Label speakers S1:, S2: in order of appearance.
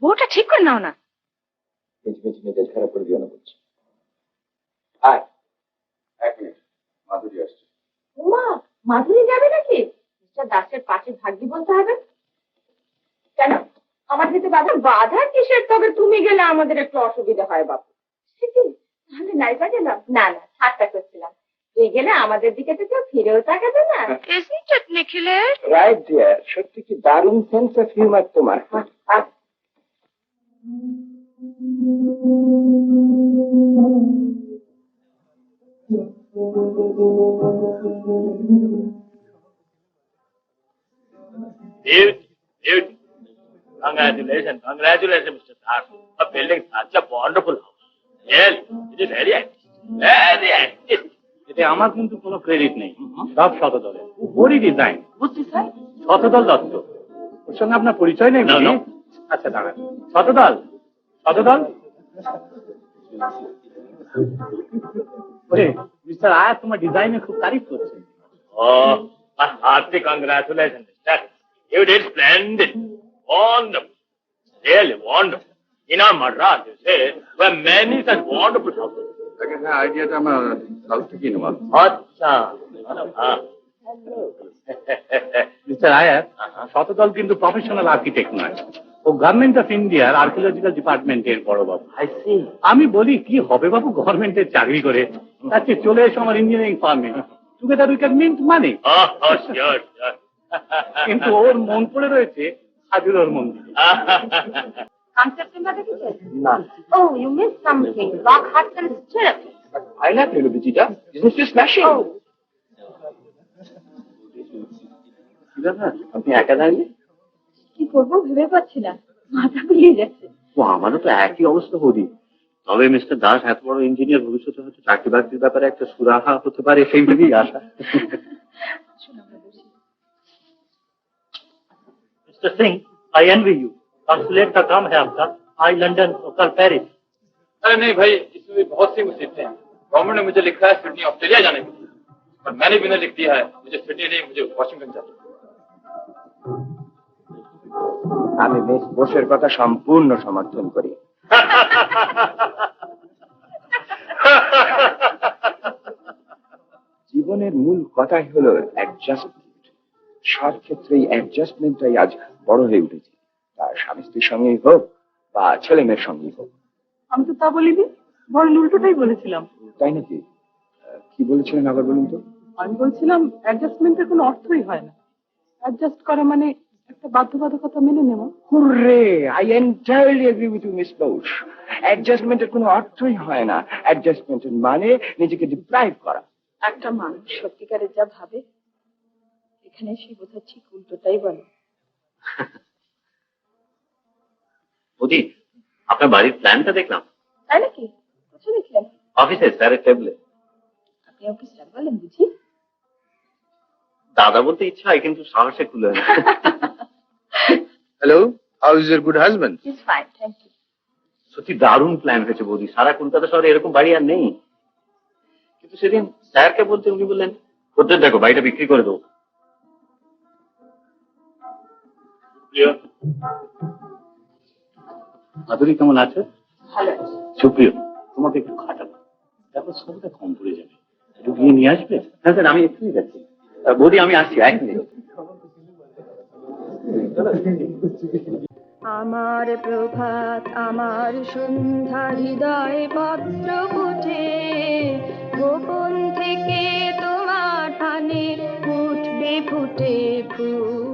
S1: বউটা ঠিক করে নাও না।
S2: মেজাজ খারাপ করে দিও না বলছি। আয়, এক মিনিট, মাধুরী আসছে।
S1: মা, মাধুরী যাবে নাকি? মিস্টার দাসের পাশে ভাগ্যি বলতে হবে কেন? আমার যেতে বাধা? বাধা কিসের? তবে তুমি গেলে আমাদের একটু অসুবিধা হয় বাবু। তাহলে নাইবা গেলাম? না না, ঠাট্টা করছিলাম। তুই গেলে আমাদের দিকে তো কেউ ফিরেও তাকাবে না। Isn't it, Nicholas?
S2: Right deer, সত্যি কি দারুণ সেন্স অফ হিউমার তোমার।
S3: Congratulations, Mr. Das. The building is such a wonderful house. Really, it is very artistic.
S4: এতে আমার কিন্তু কোনো ক্রেডিট নেই, সব শতদলের। ওরই ডিজাইন।
S1: বুঝছি স্যার।
S4: শতদল দত্ত, ওর সঙ্গে আপনার পরিচয় নেই? আচ্ছা দাঁড়ান, শতদল, শতদল। মিস্টার আয়াত তোমার ডিজাইনে খুব তারিফ করছে।
S3: Oh, a hearty congratulations, Mr. You did splendid. Wonderful. Really wonderful. In our Madras, you say, there are many such wonderful houses.
S2: আইডিয়াটা আমার সাউথ থেকে নেওয়া।
S3: আচ্ছা,
S4: মিস্টার আয়াত, শতদল কিন্তু প্রফেশনাল আর্কিটেক্ট নয়, ও গভর্নমেন্ট অফ ইন্ডিয়ার আর্কিওলজিক্যাল ডিপার্টমেন্টের বড় বাবু। আমি বলি কি হবে বাবু গভর্নমেন্টের চাকরি করে, তার চেয়ে চলে এসো আমার ইঞ্জিনিয়ারিং ফার্মে, together we can mint money.
S3: sure.
S4: কিন্তু ওর মন পড়ে রয়েছে হাজুরোর মন্দির।
S1: September দেখেছেন? না। Oh, you missed something. Rock Hudson Stirrup.
S2: I like Visita. Isn't she smashing?
S1: Oh.
S2: আপনি একা দাঁড়িয়ে?
S1: কি করবো ভেবে পাচ্ছি না, মাথা ঘুরিয়ে যাচ্ছে।
S2: ও, আমারও তো একই অবস্থা বলি। তবে মিস্টার দাস এত বড় ইঞ্জিনিয়ার, ভবিষ্যতে হয়তো চাকরি বাকরির ব্যাপারে একটা সুরাহা হতে পারে, সেই ভেবেই আশা।
S4: Mister Singh, I envy you. Consulate का काम है आपका, आज लंदन और कल पेरिस।
S5: अरे नहीं भाई, इसमें भी बहुत सी मुसीबतें हैं। गवर्नमेंट ने मुझे लिखा है सिडनी ऑस्ट्रेलिया जाने के लिए, और मैंने भी उन्हें लिख दिया है मुझे सिडनी नहीं, मुझे वॉशिंगटन जाना।
S2: আমি মিস বোসের কথা সম্পূর্ণ সমর্থন করি। জীবনের মূল কথাই হলো অ্যাডজাস্টমেন্ট। সব ক্ষেত্রেই অ্যাডজাস্টমেন্টটাই আজ বড় হয়ে উঠেছে, তার স্বামী স্ত্রীর সঙ্গেই হোক বা ছেলে মেয়ের সঙ্গেই হোক।
S1: আমি তো তা বলিনি, বরং উল্টোটাই বলেছিলাম।
S2: তাই নাকি? কি বলেছিলেন আবার বলুন তো?
S1: আমি বলছিলাম অ্যাডজাস্টমেন্টের কোনো অর্থই হয় না। অ্যাডজাস্ট করা মানে একটা বাধ্যবাধকতা মেনে নেওয়া।
S2: Hurray, I entirely agree with you miss Bose. অ্যাডজাস্টমেন্টের কোনো অর্থই হয় না। অ্যাডজাস্টমেন্টের মানে নিজেকে ডিপ্রাইভ করা।
S1: একটা মানুষ সত্যিকারের যা ভাবে, এখানে সে বোধহয় ঠিক উল্টোটাই বলে।
S2: মোদি, আপনার বাড়ির প্ল্যানটা দেখলাম।
S1: তাই নাকি? কোথায় দেখলেন?
S2: অফিসে স্যারের টেবিলে।
S1: আপনি ওকে স্যার বলেন বুঝি?
S2: দাদা বলতে ইচ্ছা হয় কিন্তু সাহসে খুলে না।
S5: Hello, how is your good husband?
S1: Is fine, thank you.
S2: সত্যি দারুণ প্ল্যান হয়েছে বৌদি, সারা কলকাতা শহরে এরকম বাড়ি আর নেই। কিন্তু সেদিন স্যারকে বলতে উনি বললেন, খদ্দের দেখো বাড়িটা বিক্রি করে দেবো।
S4: মাধুরী কেমন আছে?
S1: ভালো আছে।
S4: সুপ্রিয়, তোমাকে একটু খাটাবো, তারপর সবটা কম পড়ে যাবে, একটু গিয়ে নিয়ে আসবে?
S2: হ্যাঁ স্যার, আমি এক্ষুনি যাচ্ছি। বৌদি আমি আসছি, এক মিনিট।
S6: আমার প্রভাত, আমার সন্ধ্যা, হৃদয় পত্র ফুটে, গোপন থেকে তোমার টানে উঠবে ফুটে ফুল।